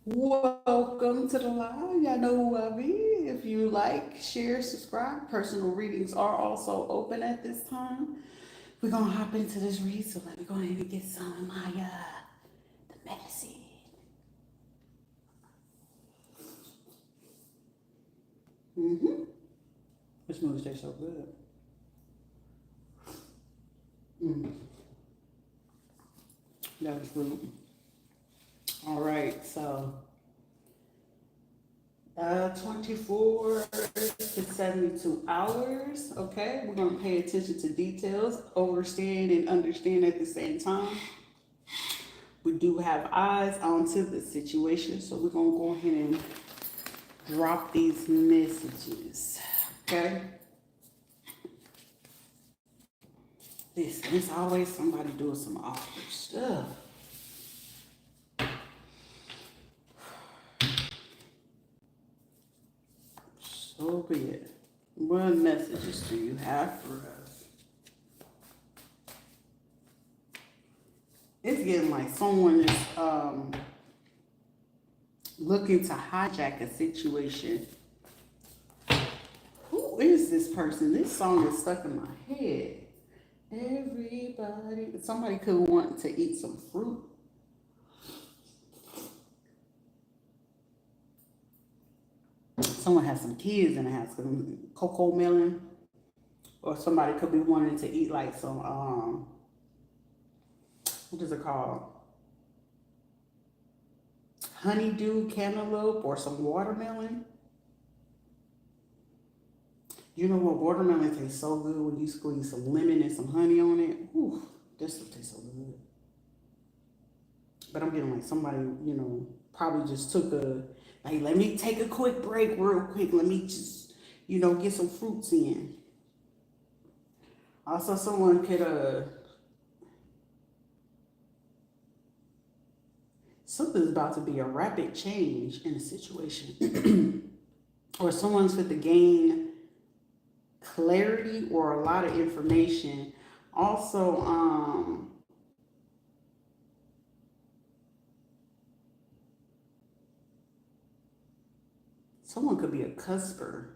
Welcome to the live. Y'all know who I be. If you like, share, subscribe. Personal readings are also open at this time. We're gonna hop into this read, so let me go ahead and get some of my the medicine. Mm-hmm. This movie tastes so good. Mm, that was rude. All right, so 24 to 72 hours. Okay, we're going to pay attention to details, overstand and understand at the same time. We do have eyes onto the situation, so we're going to go ahead and drop these messages. Okay, listen, it's always somebody doing some awkward stuff. So be it. What messages do you have for us? It's getting like someone is looking to hijack a situation. Who is this person? This song is stuck in my head. Everybody, somebody could want to eat some fruit. Someone has some kids in the house, cocoa melon, or somebody could be wanting to eat like some what is it called? Honeydew cantaloupe or some watermelon. You know what? Watermelon tastes so good when you squeeze some lemon and some honey on it. Ooh, this stuff tastes so good. But I'm getting like somebody, probably just took like, let me take a quick break real quick. Let me just, get some fruits in. Also, someone could, something's about to be a rapid change in a situation. Or someone's fit to gain clarity or a lot of information. Also, someone could be a cusper.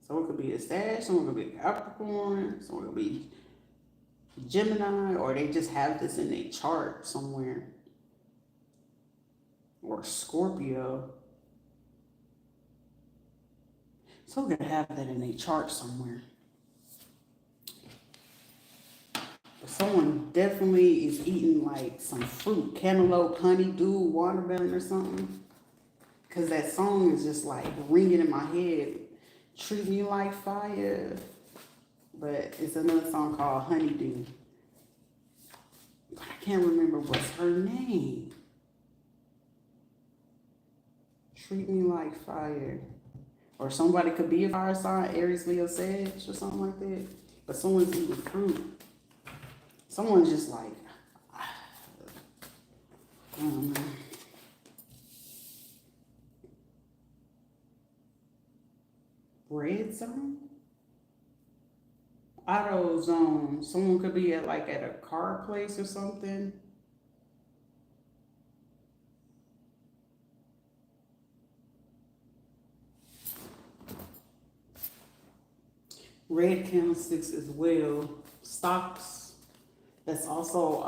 Someone could be a Sag, someone could be a Capricorn, someone could be Gemini, or they just have this in their chart somewhere. Or Scorpio. Someone could have that in their chart somewhere. But someone definitely is eating like some fruit, cantaloupe, honeydew, watermelon, or something. Because that song is just like ringing in my head. Treat Me Like Fire. But it's another song called Honeydew. But I can't remember what's her name. Treat Me Like Fire. Or somebody could be a fire sign, Aries, Leo, Sag, or something like that. But someone's eating fruit. Someone's just like, I don't know. Red zone? Auto zone. Someone could be at a car place or something. Red candlesticks as well. Stocks. That's also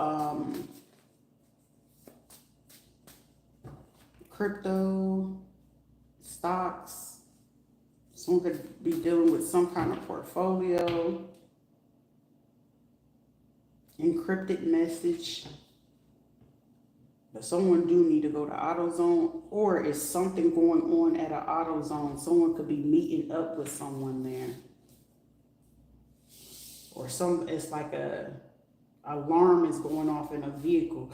crypto, stocks. Someone could be dealing with some kind of portfolio, encrypted message. But someone do need to go to AutoZone, or is something going on at an AutoZone? Someone could be meeting up with someone there, or it's like a alarm is going off in a vehicle.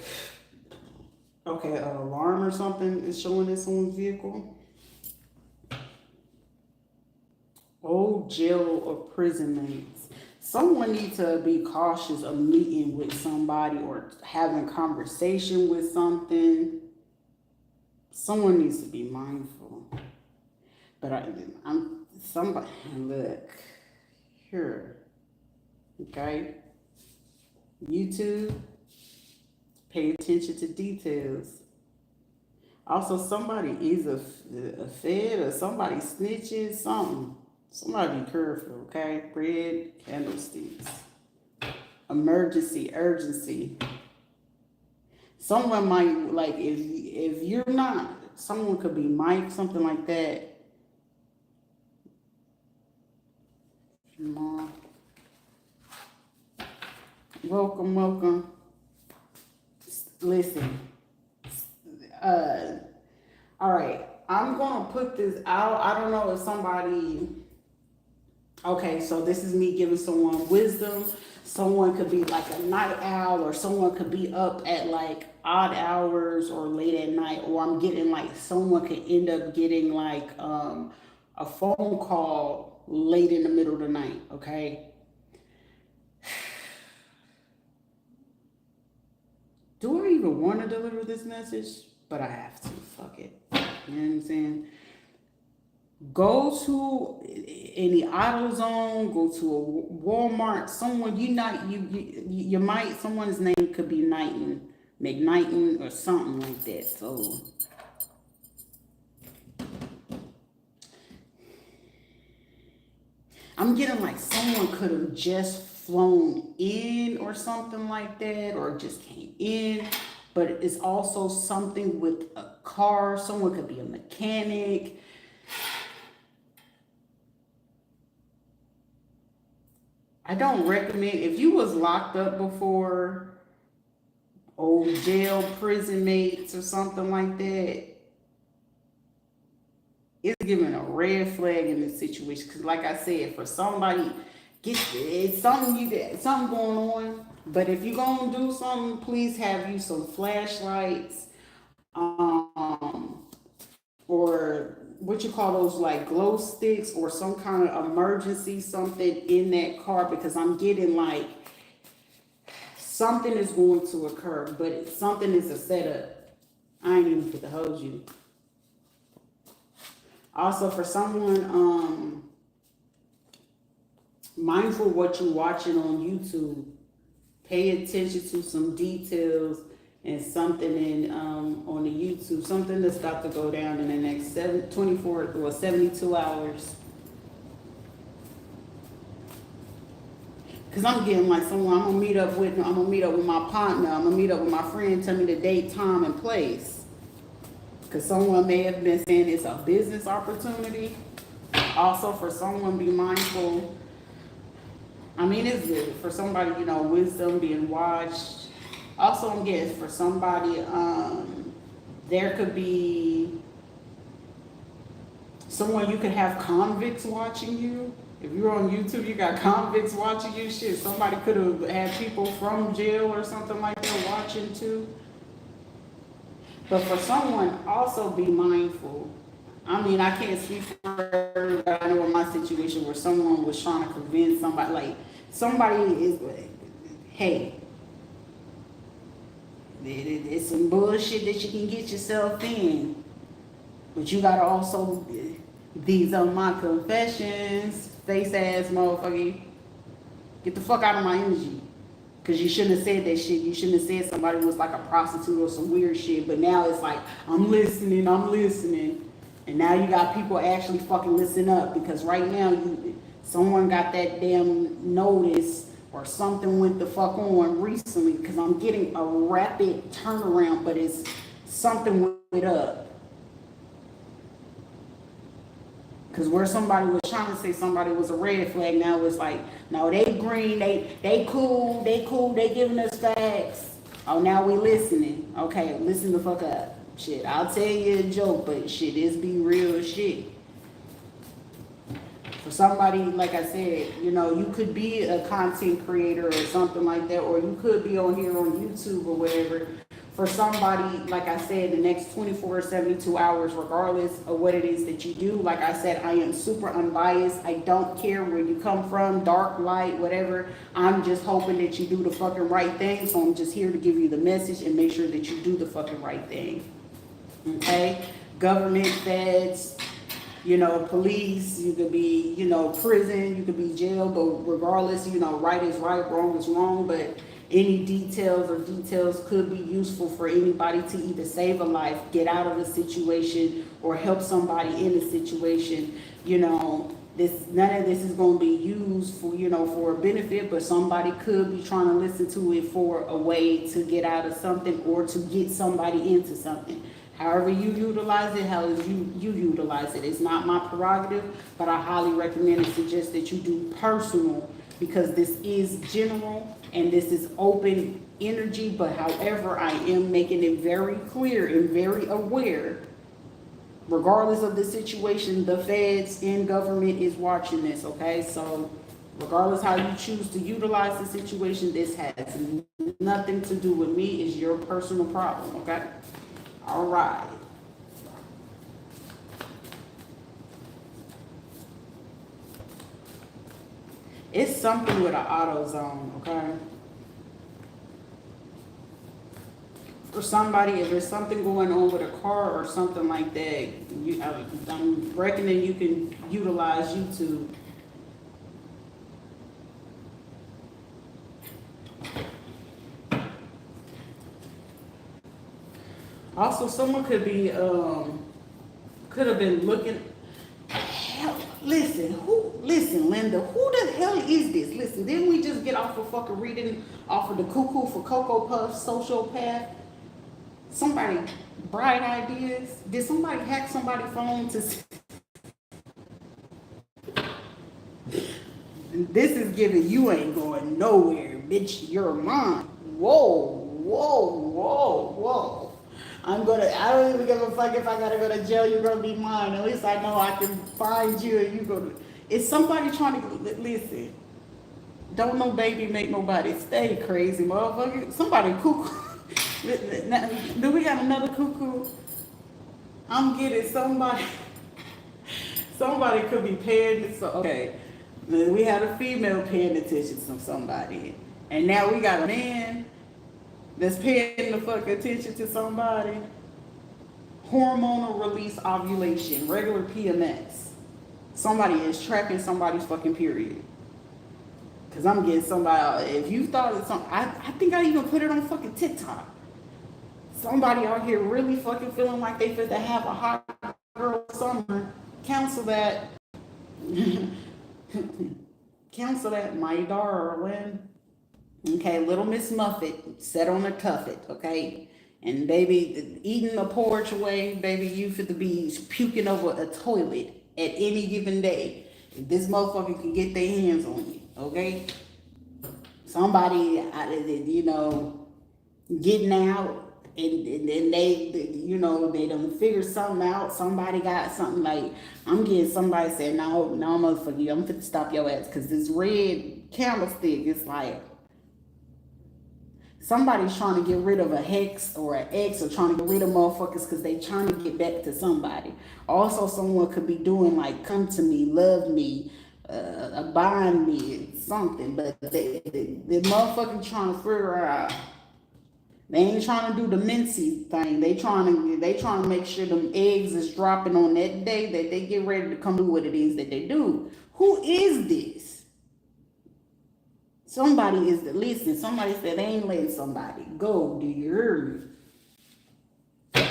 Okay, an alarm or something is showing in someone's vehicle. Old jail or prison mates. Someone needs to be cautious of meeting with somebody or having conversation with something. Someone needs to be mindful. But I'm somebody. Look here, okay. YouTube. Pay attention to details. Also, somebody is a fed or somebody snitching, something. Somebody be careful, okay? Red candlesticks. Emergency, urgency. Someone might, like, if you're not, someone could be Mike, something like that. Mom. Welcome, welcome. Listen, uh, all right. I'm gonna put this out. I don't know if somebody. Okay, so this is me giving someone wisdom. Someone could be like a night owl, or someone could be up at like odd hours or late at night, or I'm getting like someone could end up getting like a phone call late in the middle of the night. Okay, do I even want to deliver this message? But I have to. Fuck it. You know what I'm saying? Go to any auto zone, go to a Walmart, someone you might, someone's name could be Knighton, McKnighton or something like that. So I'm getting like someone could have just flown in or something like that, or just came in, but it's also something with a car. Someone could be a mechanic. I don't recommend, if you was locked up before, old jail, prison mates or something like that, it's giving a red flag in this situation. Because like I said, for somebody, it's something something going on. But if you're gonna do something, please have you some flashlights, um, or what you call those, like glow sticks, or some kind of emergency something in that car, because I'm getting like something is going to occur, but something is a setup. I ain't even fit to hold you. Also, for someone, mindful what you're watching on YouTube. Pay attention to some details and something in on the YouTube, something that's about to go down in the next 24 or 72 hours. Cause I'm getting like someone I'm gonna meet up with. I'm gonna meet up with my partner. I'm gonna meet up with my friend. Tell me the date, time, and place. Cause someone may have been saying it's a business opportunity. Also, for someone, be mindful. I mean, it's good for somebody, wisdom being watched. Also, I'm getting for somebody, there could be someone, you could have convicts watching you. If you're on YouTube, you got convicts watching you. Shit, somebody could have had people from jail or something like that watching too. But for someone, also be mindful. I mean, I can't speak for her, but I know in my situation where someone was trying to convince somebody, like, somebody is, hey, it's some bullshit that you can get yourself in. But you gotta also, these are my confessions, face ass motherfucker. Get the fuck out of my energy. Cause you shouldn't have said that shit. You shouldn't have said somebody was like a prostitute or some weird shit. But now it's like, I'm listening. And now you got people actually fucking listen up. Because right now, someone got that damn notice or something went the fuck on recently. Because I'm getting a rapid turnaround, but it's something went up. Because where somebody was trying to say somebody was a red flag, now it's like, no, they green, they cool, they giving us facts. Oh, now we listening. Okay, listen the fuck up. Shit, I'll tell you a joke, but shit, this be real shit. For somebody, like I said, you could be a content creator or something like that, or you could be on here on YouTube or whatever. For somebody, like I said, the next 24 or 72 hours, regardless of what it is that you do, like I said, I am super unbiased. I don't care where you come from, dark, light, whatever. I'm just hoping that you do the fucking right thing. So I'm just here to give you the message and make sure that you do the fucking right thing. Okay? Government, feds, police, you could be, prison, you could be jail, but regardless, right is right, wrong is wrong. But Any details could be useful for anybody to either save a life, get out of a situation, or help somebody in a situation. You know, none of this is going to be used for, you know, for a benefit, but somebody could be trying to listen to it for a way to get out of something or to get somebody into something. However you utilize it, how you utilize it. It's not my prerogative, but I highly recommend and suggest that you do personal, because this is general and this is open energy. But however, I am making it very clear and very aware, regardless of the situation, the feds and government is watching this, okay? So regardless how you choose to utilize the situation, this has nothing to do with me. It's your personal problem, okay? All right. It's something with an auto zone, okay? For somebody, if there's something going on with a car or something like that, I'm reckoning you can utilize YouTube. Also, someone could have been looking. Hell, listen, Linda, who the hell is this? Listen, didn't we just get off of fucking reading off of the Cuckoo for Cocoa Puff sociopath? Somebody, bright ideas. Did somebody hack somebody's phone to? This is giving you ain't going nowhere, bitch. You're mine. Whoa. I don't even give a fuck if I gotta go to jail. You're gonna be mine. At least I know I can find you and you go. It's somebody trying to listen. Don't no baby make nobody stay, crazy motherfucker. Somebody cuckoo. Do we got another cuckoo? I'm getting somebody. Somebody could be paying. So okay, we had a female paying attention to somebody, and now we got a man that's paying the fuck attention to somebody. Hormonal release ovulation, regular PMS. Somebody is tracking somebody's fucking period. Cause I'm getting somebody. If you thought of something, I think I even put it on fucking TikTok. Somebody out here really fucking feeling like they fit to have a hot girl summer. Cancel that. Cancel that, my darling. Okay, little Miss Muffet, set on a tuffet, okay? And baby, eating a porch away, baby, you fit to be puking over a toilet at any given day. If this motherfucker can get their hands on you, okay? Somebody, you know, getting out, and they, you know, they done figure something out. Somebody got something like, I'm getting somebody saying, no, motherfucker, I'm fit to stop your ass, because this red candlestick is like, somebody's trying to get rid of a hex or an ex, or trying to get rid of motherfuckers because they trying to get back to somebody. Also, someone could be doing like, come to me, love me, bind me, something. But the motherfucker trying to figure out. They ain't trying to do the mincy thing. They trying to make sure them eggs is dropping on that day that they get ready to come do what it is that they do. Who is this? Somebody is the listening. Somebody said they ain't letting somebody go. Do you hear me?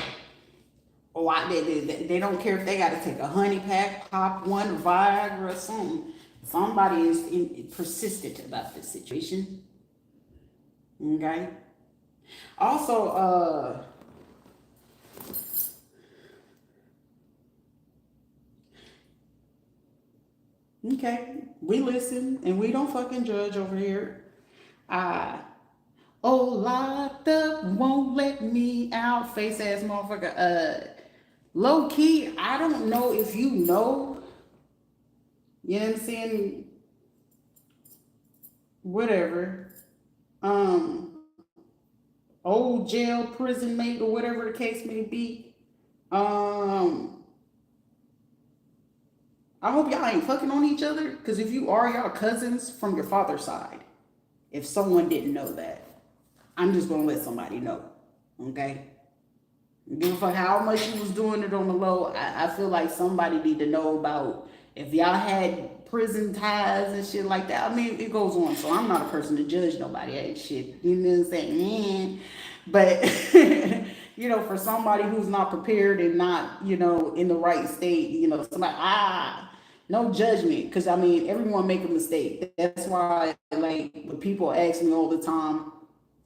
Oh, they don't care if they got to take a honey pack, pop one, Viagra, or something. Somebody is persistent about this situation. Okay. Also, okay, we listen and we don't fucking judge over here. Oh, locked up, won't let me out, face ass motherfucker. Low key, I don't know if you know. You know what I'm saying? Whatever. Old jail, prison mate, or whatever the case may be. I hope y'all ain't fucking on each other, because if you are, y'all cousins from your father's side. If someone didn't know that, I'm just gonna let somebody know, okay? Give a fuck how much you was doing it on the low. I feel like somebody need to know about if y'all had prison ties and shit like that, I mean, it goes on. So I'm not a person to judge nobody. Hey, shit, you know what I'm saying? But for somebody who's not prepared and not, in the right state, somebody, no judgment. Because, I mean, everyone make a mistake. That's why, like, when people ask me all the time,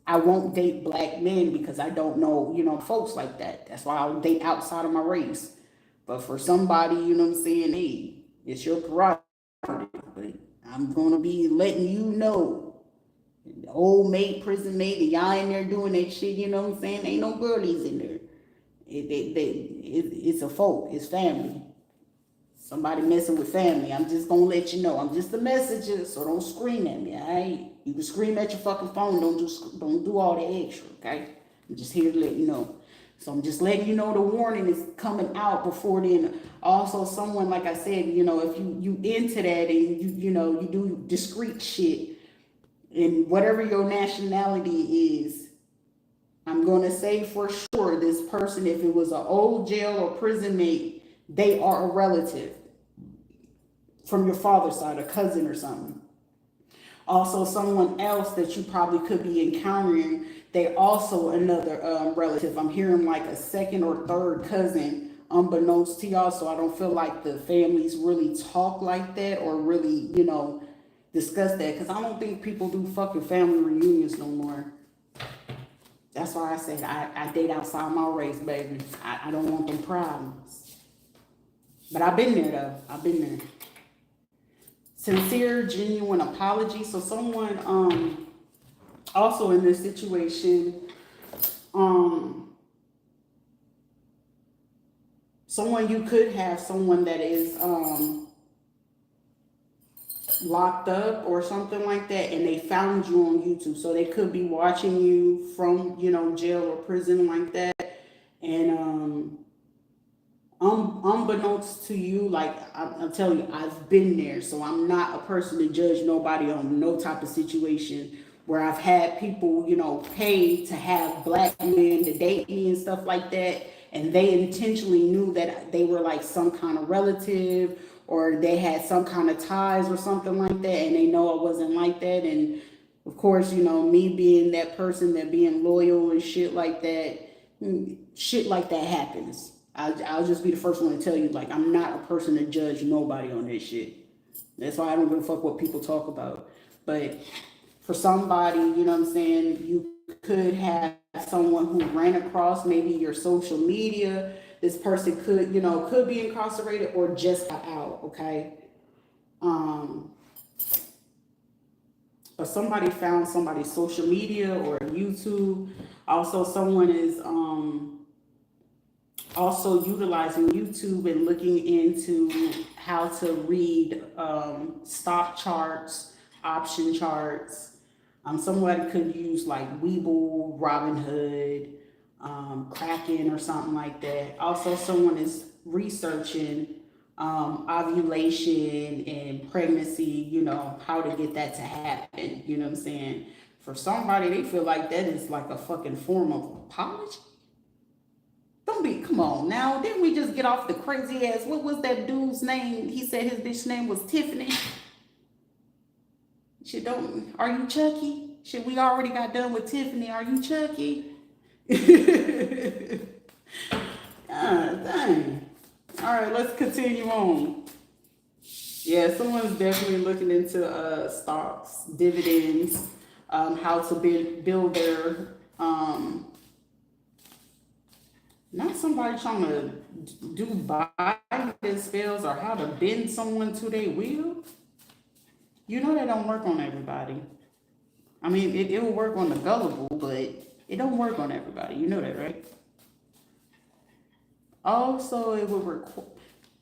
I won't date black men because I don't know, folks like that. That's why I'll date outside of my race. But for somebody, what I'm saying, hey, it's your prerogative. But I'm going to be letting you know, the old maid, prison maid, and y'all in there doing that shit, you know what I'm saying? Ain't no girlies in there. It's a folk, it's family. Somebody messing with family. I'm just gonna let you know. I'm just a messenger, so don't scream at me, alright? You can scream at your fucking phone, don't do all the extra, okay? I'm just here to let you know. So I'm just letting you know the warning is coming out before then. Also, someone, like I said, if you into that and you do discreet shit, and whatever your nationality is, I'm gonna say for sure this person, if it was an old jail or prison mate, they are a relative from your father's side, a cousin or something. Also, someone else that you probably could be encountering, they also another relative. I'm hearing like a second or third cousin, unbeknownst to y'all. So I don't feel like the families really talk like that or really, discuss that. Because I don't think people do fucking family reunions no more. That's why I said I date outside my race, baby. I don't want them problems. But I've been there, though. I've been there. Sincere, genuine apology. So someone also in this situation, someone you could have someone that is locked up or something like that, and they found you on YouTube. So they could be watching you from, jail or prison like that. And unbeknownst to you, like I'm telling you, I've been there. So I'm not a person to judge nobody on no type of situation where I've had people, pay to have black men to date me and stuff like that. And they intentionally knew that they were like some kind of relative or they had some kind of ties or something like that. And they know I wasn't like that. And of course, me being that person that being loyal and shit like that happens. I'll just be the first one to tell you, like, I'm not a person to judge nobody on this shit. That's why I don't give a fuck what people talk about. But for somebody, you know what I'm saying, you could have someone who ran across maybe your social media. This person could be incarcerated or just got out, okay? Or somebody found somebody's social media or YouTube. Also, someone is also utilizing YouTube and looking into how to read stock charts, option charts. Somebody could use like Webull, Robinhood, Kraken or something like that. Also, someone is researching ovulation and pregnancy, how to get that to happen. You know what I'm saying? For somebody, they feel like that is like a fucking form of apology. Come on now. Didn't we just get off the crazy ass? What was that dude's name? He said his bitch name was Tiffany. Are you Chucky? Shit, we already got done with Tiffany. Are you Chucky? Dang. All right, let's continue on. Yeah, someone's definitely looking into stocks, dividends, how to build their not somebody trying to do Biden spells or how to bend someone to their will. That don't work on everybody. I mean, it will work on the gullible, but it don't work on everybody. You know that, right? Also, it will record.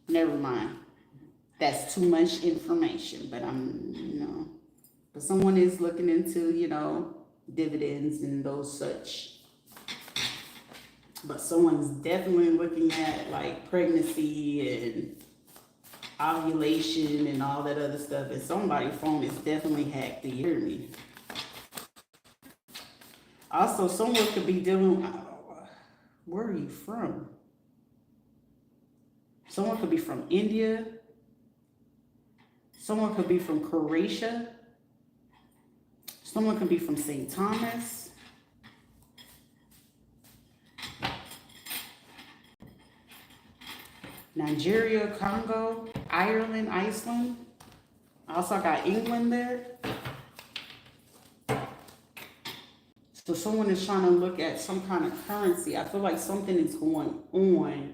Never mind. That's too much information, but but someone is looking into, dividends and those such. But someone's definitely looking at like pregnancy and ovulation and all that other stuff. And somebody's phone is definitely hacked. Do you hear me? Also, someone could be dealing. Where are you from? Someone could be from India, Someone could be from Croatia. Someone could be from St. Thomas. Nigeria, Congo, Ireland, Iceland. Also, I got England there. So someone is trying to look at some kind of currency. I feel like something is going on.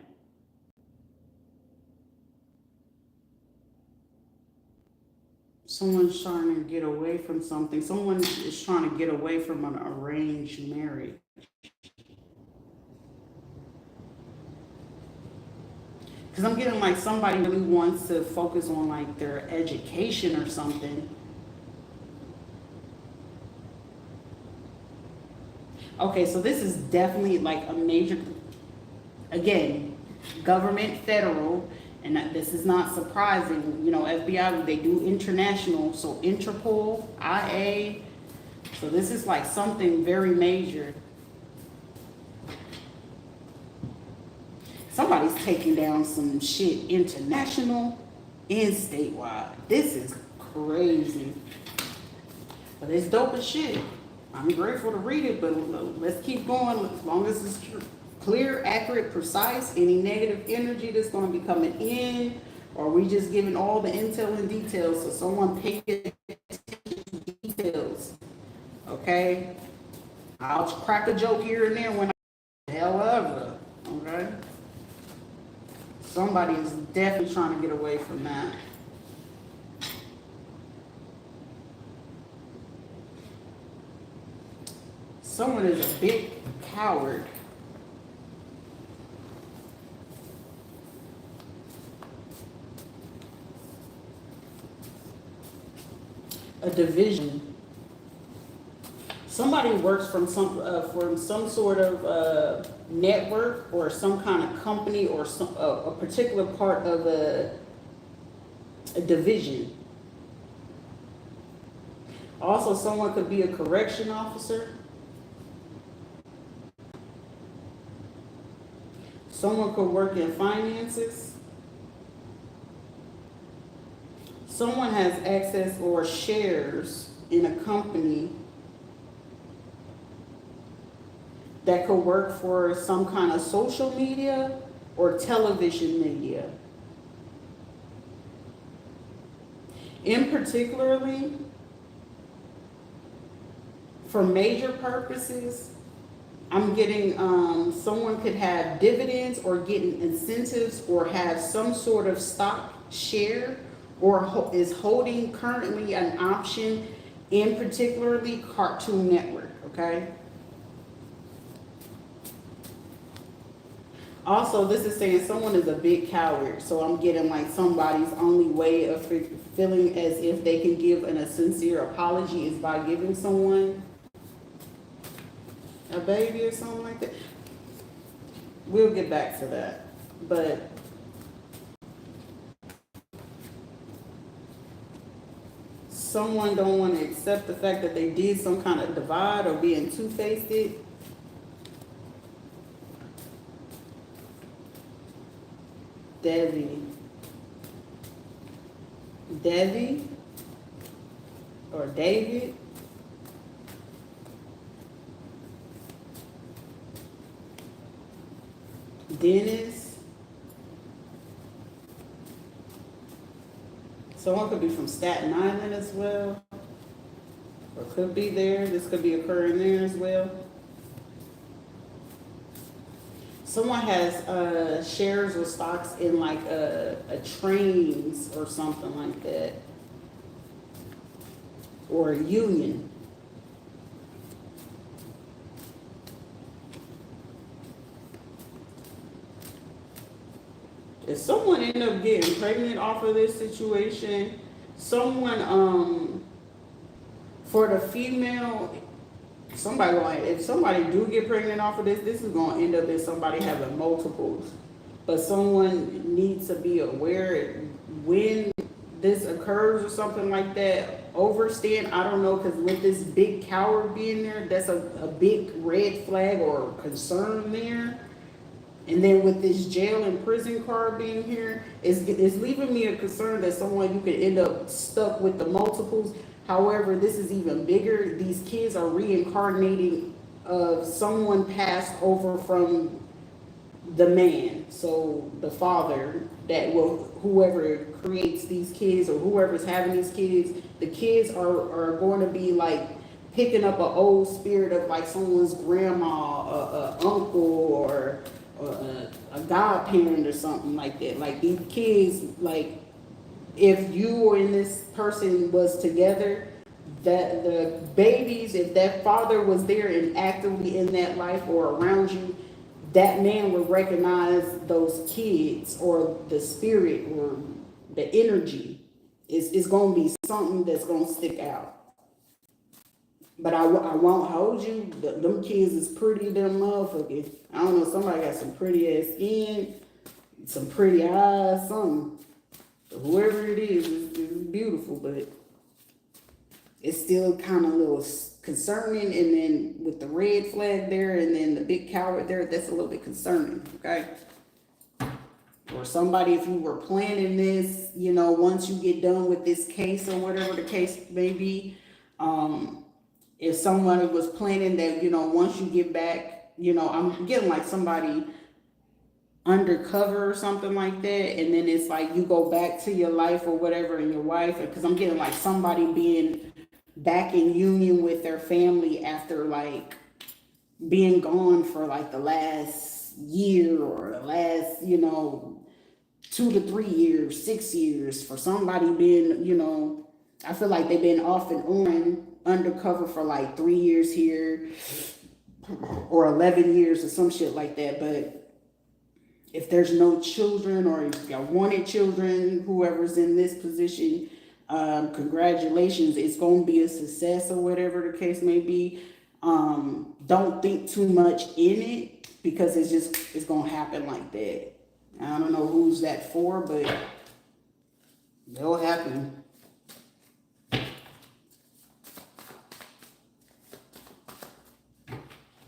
Someone's trying to get away from something. Someone is trying to get away from an arranged marriage. Because I'm getting like somebody really wants to focus on like their education or something. Okay, so this is definitely like a major, again, government, federal, and this is not surprising. You know, FBI, they do international, so Interpol, IA. So this is like something very major. Somebody's taking down some shit international and statewide. This is crazy. But it's dope as shit. I'm grateful to read it, but let's keep going. As long as it's clear, accurate, precise, any negative energy that's going to be coming in, or we just giving all the intel and details, so someone pay attention to details. Okay? I'll crack a joke here and there when however, okay? Somebody is definitely trying to get away from that. Someone is a big coward. A division. Somebody works from some sort of network or some kind of company or a particular part of a division. Also, someone could be a correction officer. Someone could work in finances. Someone has access or shares in a company that could work for some kind of social media or television media. In particularly, for major purposes, I'm getting someone could have dividends or getting incentives or have some sort of stock share or is holding currently an option in particularly Cartoon Network, okay? Also, this is saying someone is a big coward. So I'm getting like somebody's only way of feeling as if they can give a sincere apology is by giving someone a baby or something like that. We'll get back to that. But someone don't want to accept the fact that they did some kind of divide or being two-faced. Devi or David. Dennis. Someone could be from Staten Island as well. Or could be there. This could be occurring there as well. Someone has shares or stocks in like a trains or something like that. Or a union. If someone end up getting pregnant off of this situation, someone, for the female, somebody like, if somebody do get pregnant off of this, this is going to end up in somebody having multiples. But someone needs to be aware when this occurs or something like that. Overstand, I don't know, because with this big coward being there, that's a big red flag or concern there. And then with this jail and prison card being here, it's leaving me a concern that someone you could end up stuck with the multiples. However, this is even bigger. These kids are reincarnating of someone passed over from the man. So the father that will, whoever creates these kids or whoever's having these kids, the kids are going to be like picking up an old spirit of like someone's grandma, a uncle, or a godparent or something like that. Like these kids, like if you or in this person was together, that the babies, if that father was there and actively in that life or around you, that man would recognize those kids or the spirit or the energy. It's going to be something that's going to stick out. But I won't hold you. Them kids is pretty, them motherfuckers. I don't know, somebody got some pretty ass skin, some pretty eyes, something. Whoever it is beautiful, but it's still kind of a little concerning. And then with the red flag there and then the big coward there, that's a little bit concerning, okay? Or somebody, if you were planning this, you know, once you get done with this case or whatever the case may be, if someone was planning that, you know, once you get back, you know, I'm getting like somebody undercover or something like that, and then it's like you go back to your life or whatever and your wife, because I'm getting like somebody being back in union with their family after like being gone for like the last year or the last, you know, 2 to 3 years, 6 years, for somebody being, you know, I feel like they've been off and on undercover for like 3 years here or 11 years or some shit like that. But if there's no children or if y'all wanted children, whoever's in this position, congratulations, it's going to be a success or whatever the case may be. Don't think too much in it because it's going to happen like that. I don't know who's that for, but it'll happen.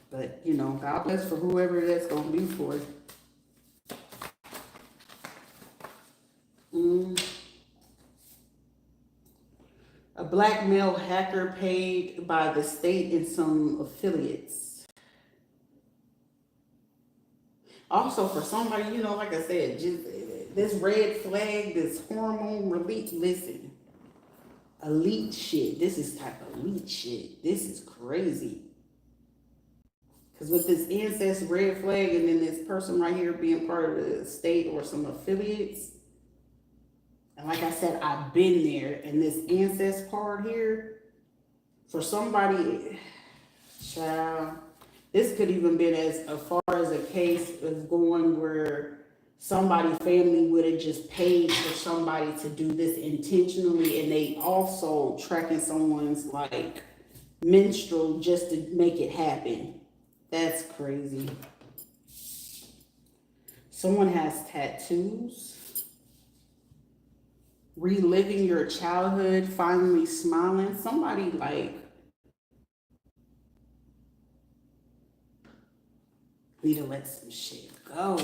But, you know, God bless for whoever that's going to be for. A black male hacker paid by the state and some affiliates. Also, for somebody, you know, like I said, just this red flag, this hormone release, listen, elite shit. This is type of elite shit. This is crazy. Because with this incest red flag and then this person right here being part of the state or some affiliates, and like I said, I've been there, and this incest part here, for somebody, child, this could even been as far as a case of going where somebody's family would have just paid for somebody to do this intentionally, and they also tracking someone's like menstrual just to make it happen. That's crazy. Someone has tattoos. Reliving your childhood, finally smiling. Somebody like need to let some shit go.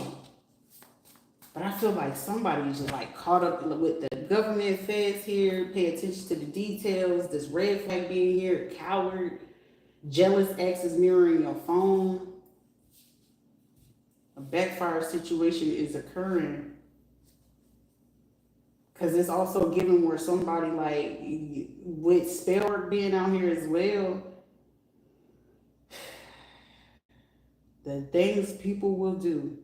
But I feel like somebody's just like caught up with the government feds here. Pay attention to the details. This red flag being here, coward. Jealous exes mirroring your phone. A backfire situation is occurring. Because it's also given where somebody like with spell work being out here as well. The things people will do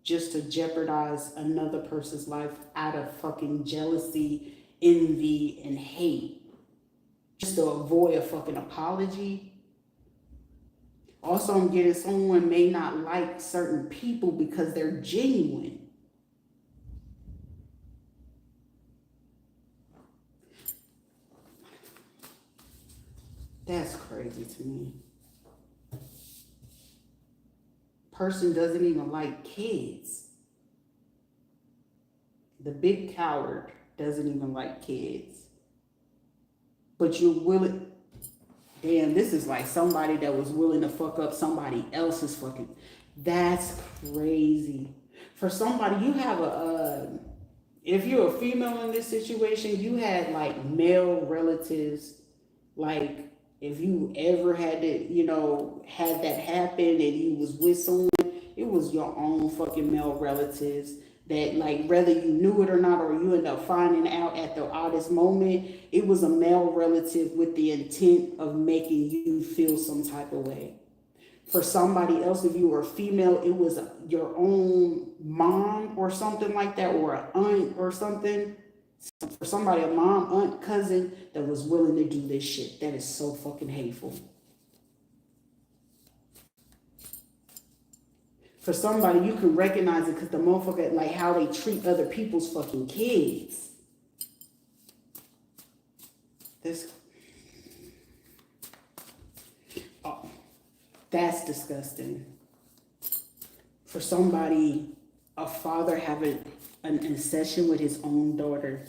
just to jeopardize another person's life out of fucking jealousy, envy, and hate. Just to avoid a fucking apology. Also, I'm getting someone may not like certain people because they're genuine. That's crazy to me. Person doesn't even like kids. The big coward doesn't even like kids. But you're willing. Damn, this is like somebody that was willing to fuck up somebody else's fucking. That's crazy. For somebody, you have if you're a female in this situation, you had like male relatives, like if you ever had to, had that happen and you was with someone, it was your own fucking male relatives that, like, whether you knew it or not, or you end up finding out at the oddest moment, it was a male relative with the intent of making you feel some type of way. For somebody else, if you were a female, it was your own mom or something like that, or an aunt or something. For somebody, a mom, aunt, cousin that was willing to do this shit. That is so fucking hateful. For somebody, you can recognize it because the motherfucker, like how they treat other people's fucking kids. This, oh, that's disgusting. For somebody, a father having an obsession with his own daughter.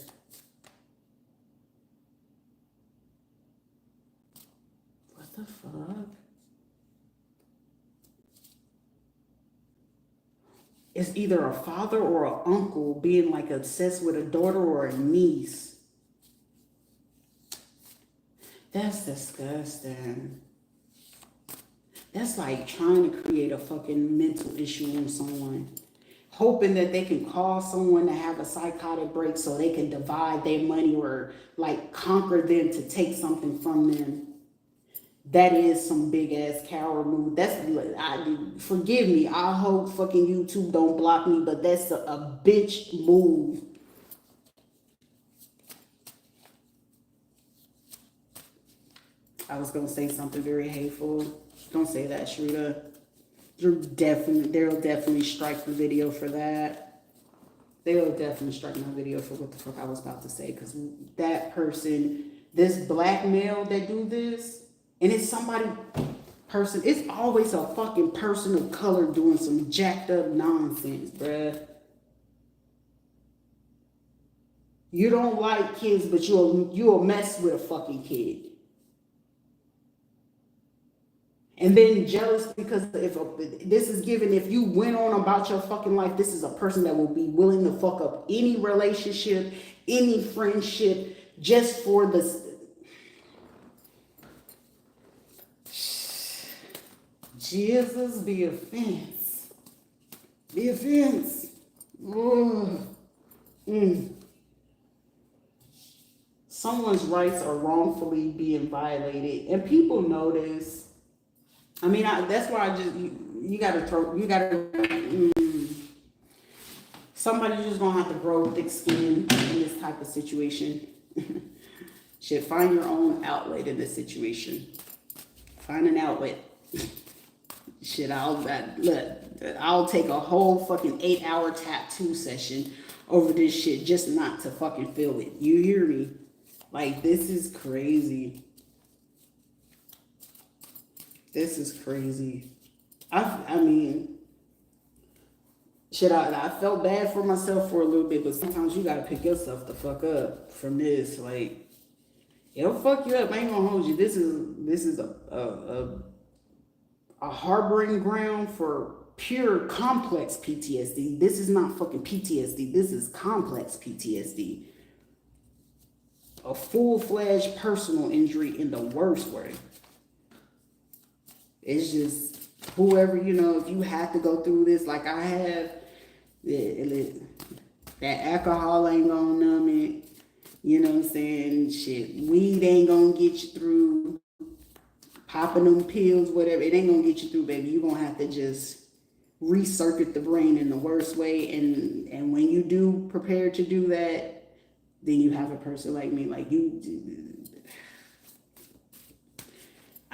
What the fuck? It's either a father or an uncle being like obsessed with a daughter or a niece. That's disgusting. That's like trying to create a fucking mental issue in someone. Hoping that they can cause someone to have a psychotic break so they can divide their money or like conquer them to take something from them. That is some big ass coward move. Forgive me. I hope fucking YouTube don't block me, but that's a bitch move. I was gonna say something very hateful. Don't say that, Rita. They'll definitely strike the video for that. They'll definitely strike my video for what the fuck I was about to say, because that person, this black male that do this, and it's it's always a fucking person of color doing some jacked up nonsense, bruh. You don't like kids, but you'll mess with a fucking kid. And then jealous because this is given, if you went on about your fucking life, this is a person that will be willing to fuck up any relationship, any friendship, just for this. Jesus, the offense. The offense. Someone's rights are wrongfully being violated. And people know this. I mean, that's why somebody's just gonna have to grow thick skin in this type of situation. Shit, find your own outlet in this situation. Find an outlet. Shit, I'll take a whole fucking 8-hour tattoo session over this shit just not to fucking feel it. You hear me? Like, this is crazy. This is crazy. I mean, shit, I felt bad for myself for a little bit, but sometimes you gotta pick yourself the fuck up from this. Like, it'll fuck you up. I ain't gonna hold you. This is a harboring ground for pure complex PTSD. This is not fucking PTSD. This is complex PTSD. A full-fledged personal injury in the worst way. It's just whoever, if you have to go through this like I have, that alcohol ain't gonna numb it. You know what I'm saying? Shit, weed ain't gonna get you through. Popping them pills, whatever, it ain't gonna get you through, baby. You're gonna have to just recircuit the brain in the worst way. And when you do prepare to do that, then you have a person like me, like you.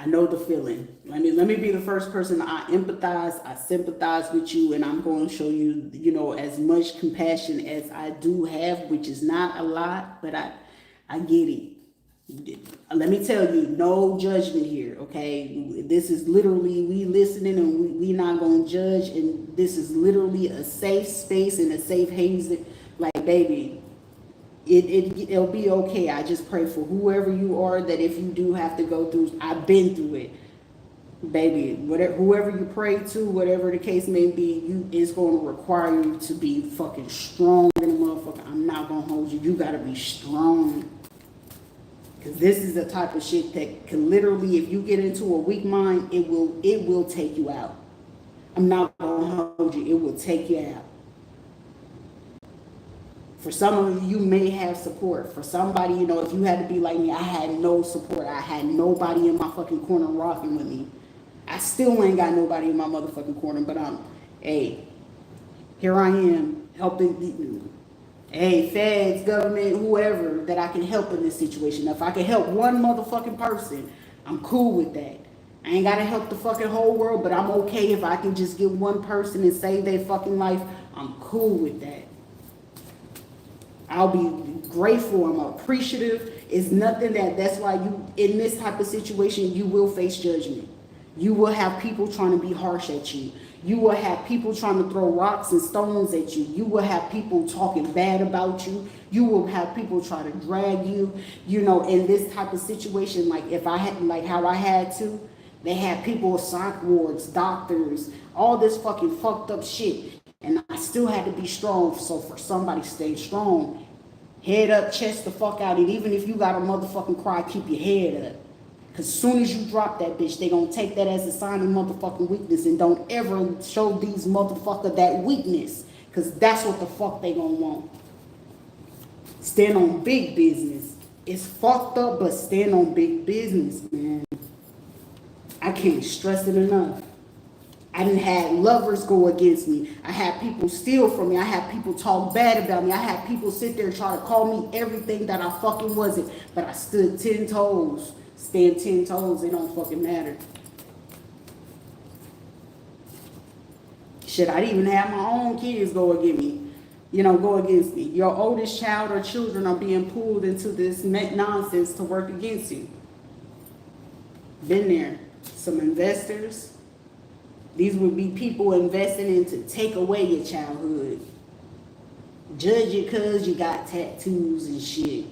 I know the feeling. Let me be the first person. I empathize, I sympathize with you, and I'm going to show you, as much compassion as I do have, which is not a lot, but I get it. Let me tell you, no judgment here, okay? This is literally, we listening and we not going to judge, and this is literally a safe space and a safe haven. Like, baby, it'll be okay. I just pray for whoever you are, that if you do have to go through, I've been through it. Baby, whatever, whoever you pray to, whatever the case may be, it's going to require you to be fucking strong in a motherfucker. I'm not going to hold you. You got to be strong. Because this is the type of shit that can literally, if you get into a weak mind, it will take you out. I'm not going to hold you. It will take you out. For some of you, you may have support. For somebody, you know, if you had to be like me, I had no support. I had nobody in my fucking corner rocking with me. I still ain't got nobody in my motherfucking corner, but hey, here I am helping, hey, feds, government, whoever that I can help in this situation. If I can help one motherfucking person, I'm cool with that. I ain't gotta help the fucking whole world, but I'm okay if I can just get one person and save their fucking life. I'm cool with that. I'll be grateful. I'm appreciative. It's nothing that's why you, in this type of situation, you will face judgment. You will have people trying to be harsh at you. You will have people trying to throw rocks and stones at you. You will have people talking bad about you. You will have people try to drag you. You know, in this type of situation, like if I had, like how I had to, they had people with psych wards, doctors, all this fucking fucked up shit. And I still had to be strong. So for somebody, stay strong. Head up, chest the fuck out. And even if you got a motherfucking cry, keep your head up. Because as soon as you drop that bitch, they gonna take that as a sign of motherfucking weakness, and don't ever show these motherfuckers that weakness. Because that's what the fuck they gonna want. Stand on big business. It's fucked up, but stand on big business, man. I can't stress it enough. I didn't have lovers go against me. I had people steal from me. I had people talk bad about me. I had people sit there and try to call me everything that I fucking wasn't. But I stood 10 toes. Stand 10 toes, it don't fucking matter. Shit, I didn't even have my own kids go against me. You know, go against me. Your oldest child or children are being pulled into this nonsense to work against you. Been there. Some investors. These would be people investing in to take away your childhood. Judge you because you got tattoos and shit.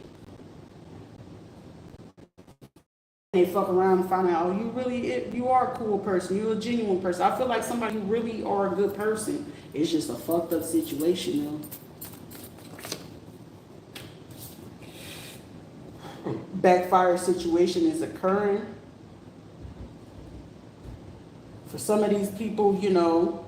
They fuck around and find out, oh, you are a cool person. You're a genuine person. I feel like somebody who really are a good person. It's just a fucked up situation, though. Backfire situation is occurring. For some of these people, you know,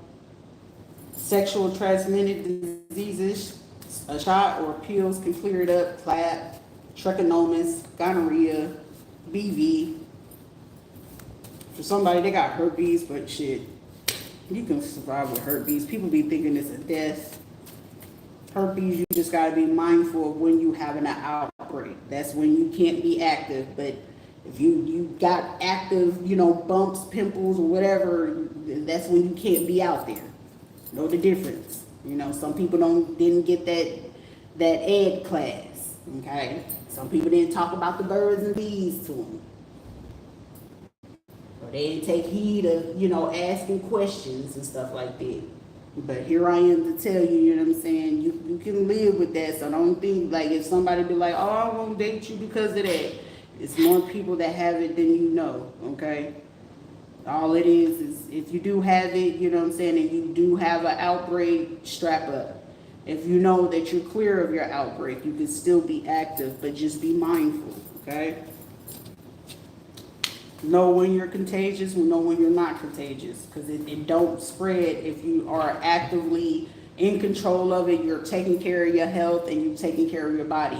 sexual transmitted diseases, a shot or pills can clear it up. Clap, trichomonas, gonorrhea, BV. For somebody, they got herpes, but shit, you can survive with herpes. People be thinking it's a death. Herpes, you just gotta be mindful of when you having an outbreak. That's when you can't be active. But if you got active, you know, bumps, pimples, or whatever, that's when you can't be out there. Know the difference. You know, some people didn't get that ed class. Okay. Some people didn't talk about the birds and bees to them. Or they didn't take heed of, you know, asking questions and stuff like that. But here I am to tell you, you know what I'm saying, you can live with that. So I don't think, like, if somebody be like, oh, I won't date you because of that. It's more people that have it than you know, okay? All it is if you do have it, you know what I'm saying, and you do have an outbreak, strap up. If you know that you're clear of your outbreak, you can still be active, but just be mindful, okay? Know when you're contagious, know when you're not contagious, because it don't spread if you are actively in control of it. You're taking care of your health and you're taking care of your body.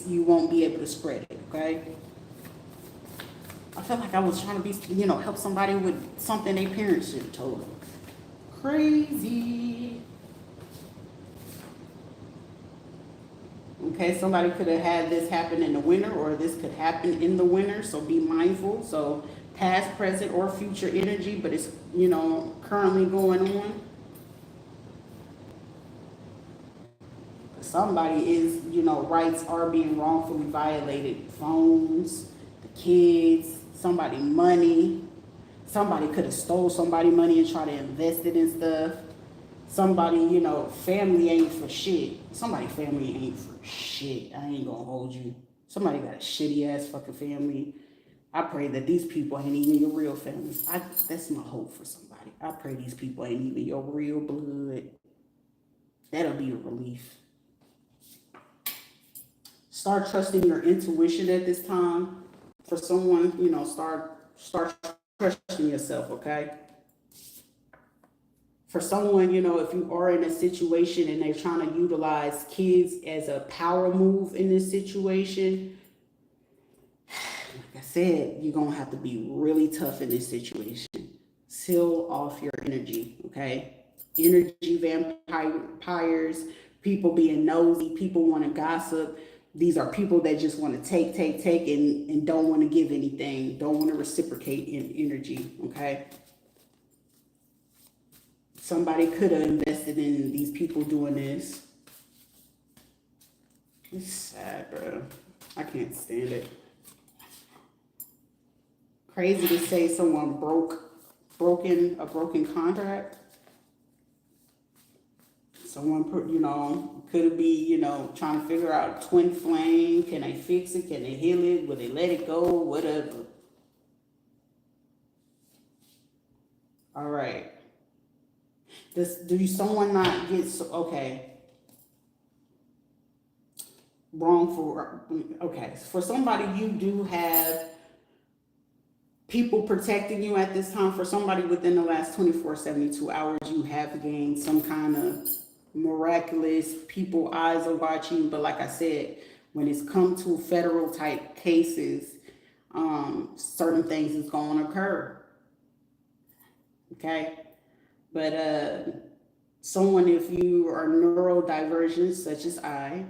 You won't be able to spread it, okay? I felt like I was trying to be, you know, help somebody with something their parents should have told them. Crazy. Okay, somebody could have had this happen in the winter, or this could happen in the winter, so be mindful. So past, present, or future energy, but it's, you know, currently going on. Somebody is, you know, rights are being wrongfully violated. Phones, the kids, somebody money. Somebody could have stole somebody money and try to invest it in stuff. Somebody, you know, family ain't for shit. Somebody family ain't for shit. I ain't gonna hold you. Somebody got a shitty ass fucking family. I pray that these people ain't even your real family. That's my hope for somebody. I pray these people ain't even your real blood. That'll be a relief. Start trusting your intuition at this time. For someone, start trusting yourself, okay? For someone, if you are in a situation and they're trying to utilize kids as a power move in this situation, like I said, you're going to have to be really tough in this situation. Seal off your energy, okay? Energy vampires, people being nosy, people want to gossip. These are people that just want to take, and don't want to give anything, don't want to reciprocate in energy, okay? Somebody could have invested in these people doing this. It's sad, bro. I can't stand it. Crazy to say someone broken a broken contract. Someone, could be, trying to figure out twin flame. Can they fix it? Can they heal it? Will they let it go? Whatever. All right. Do someone not get okay? For somebody, you do have people protecting you at this time. For somebody within the last 72 hours, you have gained some kind of miraculous, people eyes are watching. But like I said, when it's come to federal type cases, certain things is going to occur. Okay. But someone, if you are neurodivergent, such as I,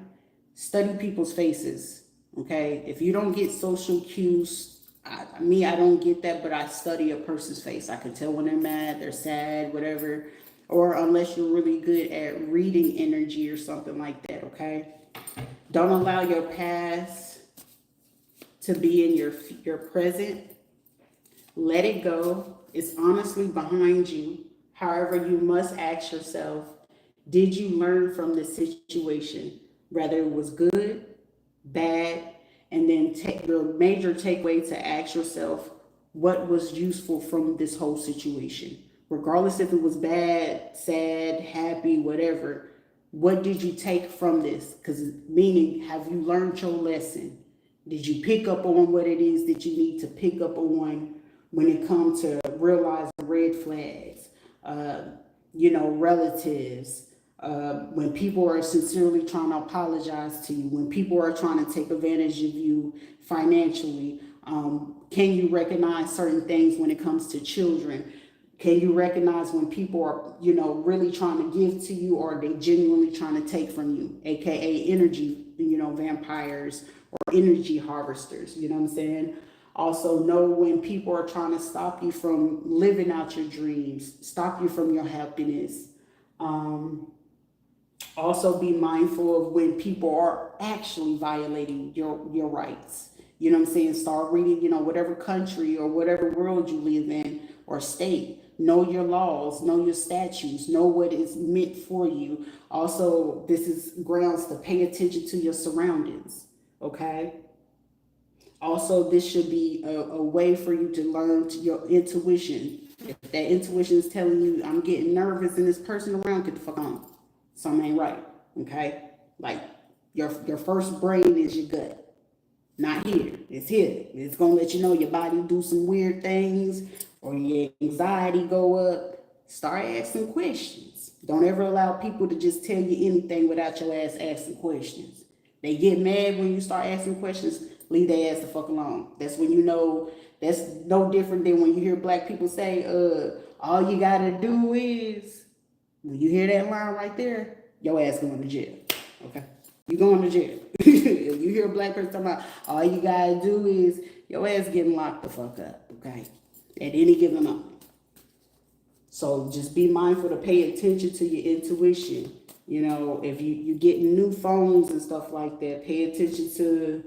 study people's faces, okay? If you don't get social cues, I don't get that, but I study a person's face. I can tell when they're mad, they're sad, whatever, or unless you're really good at reading energy or something like that, okay? Don't allow your past to be in your present. Let it go. It's honestly behind you. However, you must ask yourself, did you learn from this situation? Whether it was good, bad, and then your major takeaway to ask yourself, what was useful from this whole situation? Regardless if it was bad, sad, happy, whatever, what did you take from this? Because meaning, have you learned your lesson? Did you pick up on what it is that you need to pick up on when it comes to realize the red flags? Relatives, when people are sincerely trying to apologize to you, when people are trying to take advantage of you financially, can you recognize certain things when it comes to children? Can you recognize when people are, really trying to give to you, or they genuinely trying to take from you, aka energy, vampires or energy harvesters, you know what I'm saying? Also know when people are trying to stop you from living out your dreams, stop you from your happiness. Also be mindful of when people are actually violating your rights. You know what I'm saying? Start reading, whatever country or whatever world you live in or state. Know your laws, know your statutes, know what is meant for you. Also, this is grounds to pay attention to your surroundings, okay? Also, this should be a way for you to learn your intuition. If that intuition is telling you, I'm getting nervous and this person around, get the fuck on. Something ain't right, okay? Like, your first brain is your gut. Not here. It's here. It's going to let you know your body do some weird things or your anxiety go up. Start asking questions. Don't ever allow people to just tell you anything without your ass asking questions. They get mad when you start asking questions. Leave their ass the fuck alone. That's when you know. That's no different than when you hear black people say, all you gotta do is, when you hear that line right there, your ass going to jail. Okay? You going to jail. If you hear a black person talking about, all you gotta do is, your ass getting locked the fuck up. Okay? At any given moment. So just be mindful to pay attention to your intuition. If you getting new phones and stuff like that, pay attention to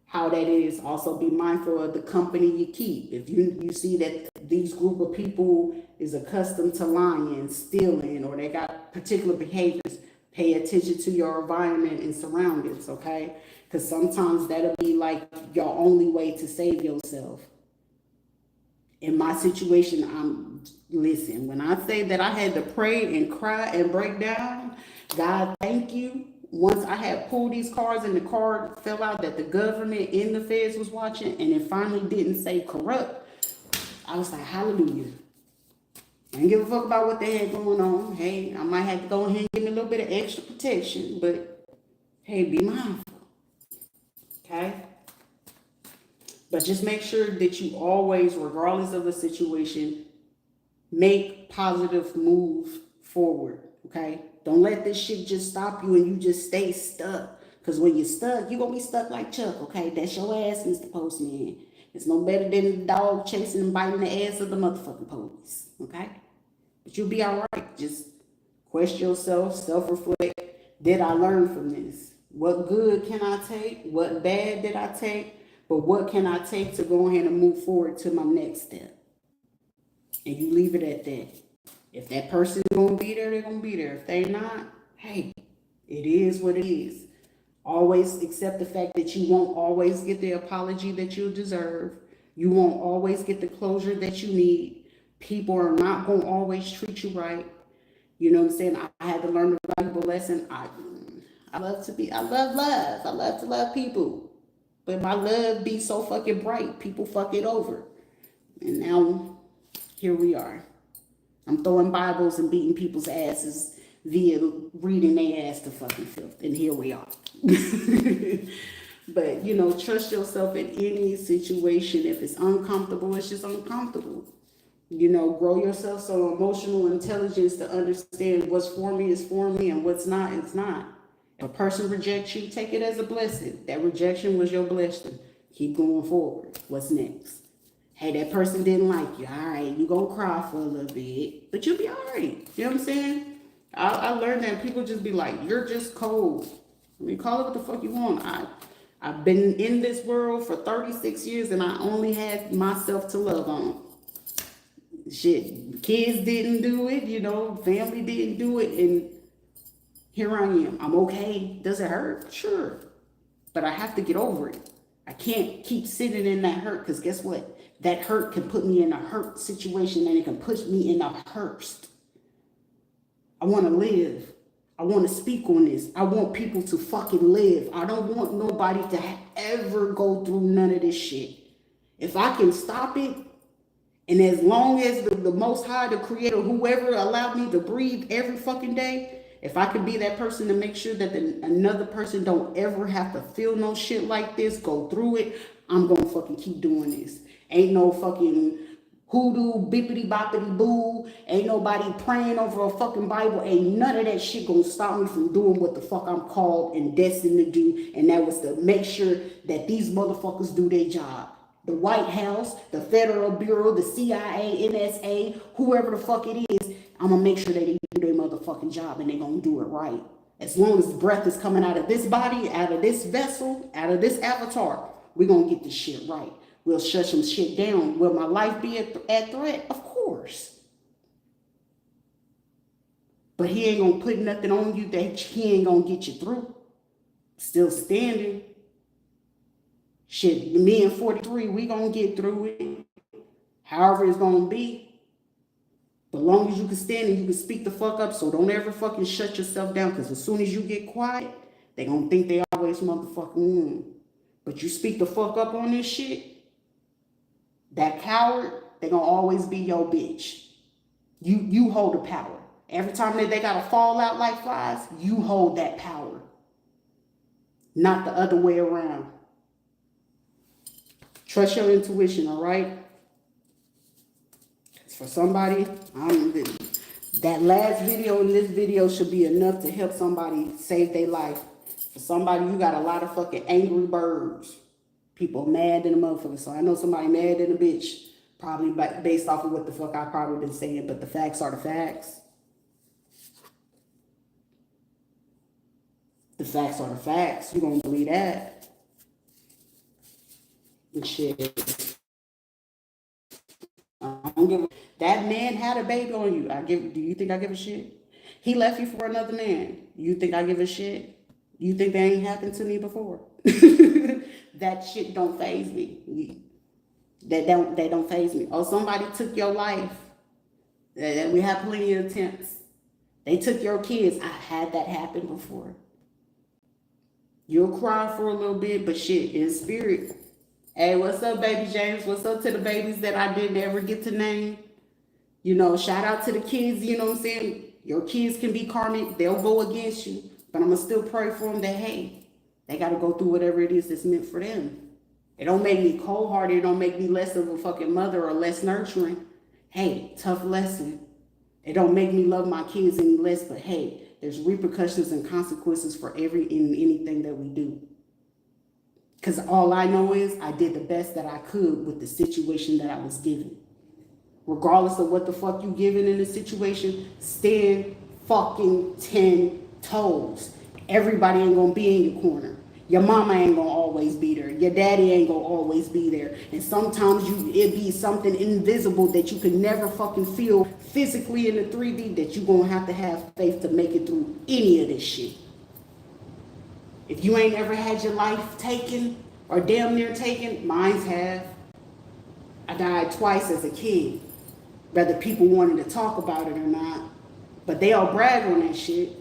how that is. Also be mindful of the company you keep. If you see that these group of people is accustomed to lying, stealing, or they got particular behaviors, pay attention to your environment and surroundings, okay? Because sometimes that'll be like your only way to save yourself. In my situation, listen, when I say that I had to pray and cry and break down, God, thank you. Once I had pulled these cards and the card fell out that the government and the feds was watching and it finally didn't say corrupt, I was like, hallelujah. I didn't give a fuck about what they had going on. Hey, I might have to go ahead and give me a little bit of extra protection, but hey, be mindful. Okay? But just make sure that you always, regardless of the situation, make positive move forward. Okay? Don't let this shit just stop you and you just stay stuck. Because when you're stuck, you're going to be stuck like Chuck. Okay? That's your ass, Mr. Postman. It's no better than the dog chasing and biting the ass of the motherfucking police. Okay? But you'll be all right. Just question yourself, self-reflect. Did I learn from this? What good can I take? What bad did I take? But what can I take to go ahead and move forward to my next step? And you leave it at that. If that person's going to be there, they're going to be there. If they're not, hey, it is what it is. Always accept the fact that you won't always get the apology that you deserve. You won't always get the closure that you need. People are not going to always treat you right. You know what I'm saying? I had to learn a valuable lesson. I love love. I love to love people. But my love be so fucking bright. People fuck it over. And now, here we are. I'm throwing Bibles and beating people's asses via reading their ass to fucking filth. And here we are. But, you know, trust yourself in any situation. If it's uncomfortable, it's just uncomfortable. You know, grow yourself some emotional intelligence to understand what's for me is for me and what's not is not. If a person rejects you, take it as a blessing. That rejection was your blessing. Keep going forward. What's next? Hey, that person didn't like you. All right, you gonna cry for a little bit, but you'll be all right. You know what I'm saying? I learned that people just be like, you're just cold. I mean, call it what the fuck you want. I've been in this world for 36 years and I only had myself to love on. Shit, kids didn't do it, you know, family didn't do it, and here I am. I'm okay. Does it hurt? Sure. But I have to get over it. I can't keep sitting in that hurt because guess what? That hurt can put me in a hurt situation and it can push me in a hearse. I want to live. I want to speak on this. I want people to fucking live. I don't want nobody to ever go through none of this shit. If I can stop it, and as long as the Most High, the Creator, whoever allowed me to breathe every fucking day, if I could be that person to make sure that another person don't ever have to feel no shit like this, go through it, I'm going to fucking keep doing this. Ain't no fucking hoodoo, bippity boppity boo. Ain't nobody praying over a fucking Bible. Ain't none of that shit going to stop me from doing what the fuck I'm called and destined to do. And that was to make sure that these motherfuckers do their job. The White House, the Federal Bureau, the CIA, NSA, whoever the fuck it is, I'm going to make sure that they do their motherfucking job and they're going to do it right. As long as breath is coming out of this body, out of this vessel, out of this avatar, we're going to get this shit right. We'll shut some shit down. Will my life be at threat? Of course. But he ain't going to put nothing on you that he ain't going to get you through. Still standing. Shit, me and 43, we gonna get through it. However it's gonna be. But as long as you can stand and you can speak the fuck up, so don't ever fucking shut yourself down, because as soon as you get quiet, they gonna think they always motherfucking win. But you speak the fuck up on this shit, that coward, they gonna always be your bitch. You hold the power. Every time that they gotta fall out like flies, you hold that power. Not the other way around. Trust your intuition, all right? For somebody, that last video and this video should be enough to help somebody save their life. For somebody, you got a lot of fucking angry birds. People mad than a motherfucker. So I know somebody mad than a bitch. Probably based off of what the fuck I probably been saying, but the facts are the facts. The facts are the facts. You gonna believe that? And shit. I don't give a, that man had a baby on you. Do you think I give a shit? He left you for another man. You think I give a shit? You think that ain't happened to me before? That shit don't faze me. That don't faze me. Oh, somebody took your life. We have plenty of attempts. They took your kids. I had that happen before. You'll cry for a little bit, but shit, in spirit. Hey, what's up, baby James? What's up to the babies that I didn't ever get to name? You know, shout out to the kids, you know what I'm saying? Your kids can be karmic. They'll go against you. But I'm going to still pray for them that, hey, they got to go through whatever it is that's meant for them. It don't make me cold-hearted. It don't make me less of a fucking mother or less nurturing. Hey, tough lesson. It don't make me love my kids any less, but hey, there's repercussions and consequences for anything that we do. Because all I know is I did the best that I could with the situation that I was given. Regardless of what the fuck you given in the situation, stand fucking 10 toes. Everybody ain't gonna be in your corner. Your mama ain't gonna always be there. Your daddy ain't gonna always be there. And sometimes it be something invisible that you can never fucking feel physically in the 3D that you gonna have to have faith to make it through any of this shit. If you ain't ever had your life taken or damn near taken, mine's have. I died twice as a kid. Whether people wanted to talk about it or not. But they all brag on that shit.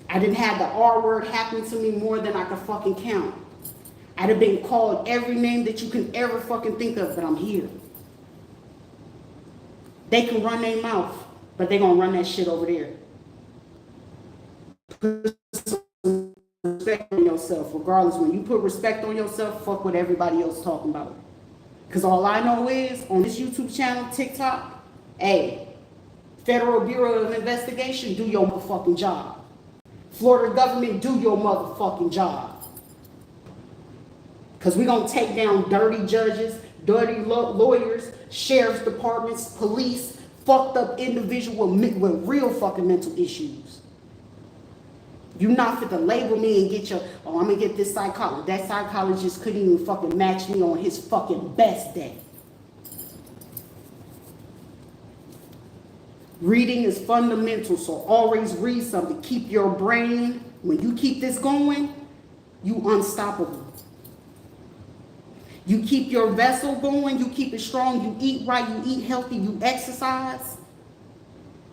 I didn't have the R word happen to me more than I could fucking count. I'd have been called every name that you can ever fucking think of, but I'm here. They can run their mouth, but they gonna run that shit over there. Put some respect on yourself, regardless. When you put respect on yourself, fuck what everybody else talking about. Because all I know is, on this YouTube channel, TikTok, hey, Federal Bureau of Investigation, do your motherfucking job. Florida government, do your motherfucking job. Because we're going to take down dirty judges, dirty lawyers, sheriff's departments, police, fucked up individuals with real fucking mental issues. You not fit to label me and get your, oh, I'm going to get this psychologist. That psychologist couldn't even fucking match me on his fucking best day. Reading is fundamental, so always read something. Keep your brain, when you keep this going, you unstoppable. You keep your vessel going, you keep it strong, you eat right, you eat healthy, you exercise.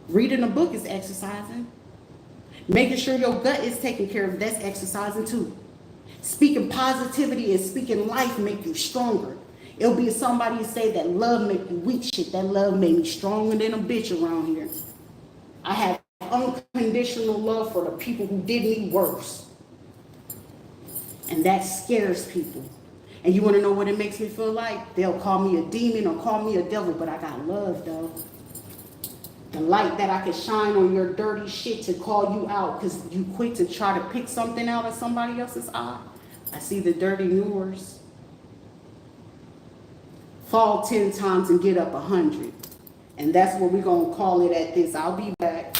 Reading a book is exercising. Making sure your gut is taken care of, that's exercising too. Speaking positivity and speaking life make you stronger. It'll be somebody say that love make you weak. Shit, that love made me stronger than a bitch around here. I have unconditional love for the people who did me worse. And that scares people. And you want to know what it makes me feel like? They'll call me a demon or call me a devil, but I got love though. The light that I can shine on your dirty shit to call you out because you quit to try to pick something out of somebody else's eye. I see the dirt in yours. Fall 10 times and get up 100. And that's what we're going to call it at this. I'll be back.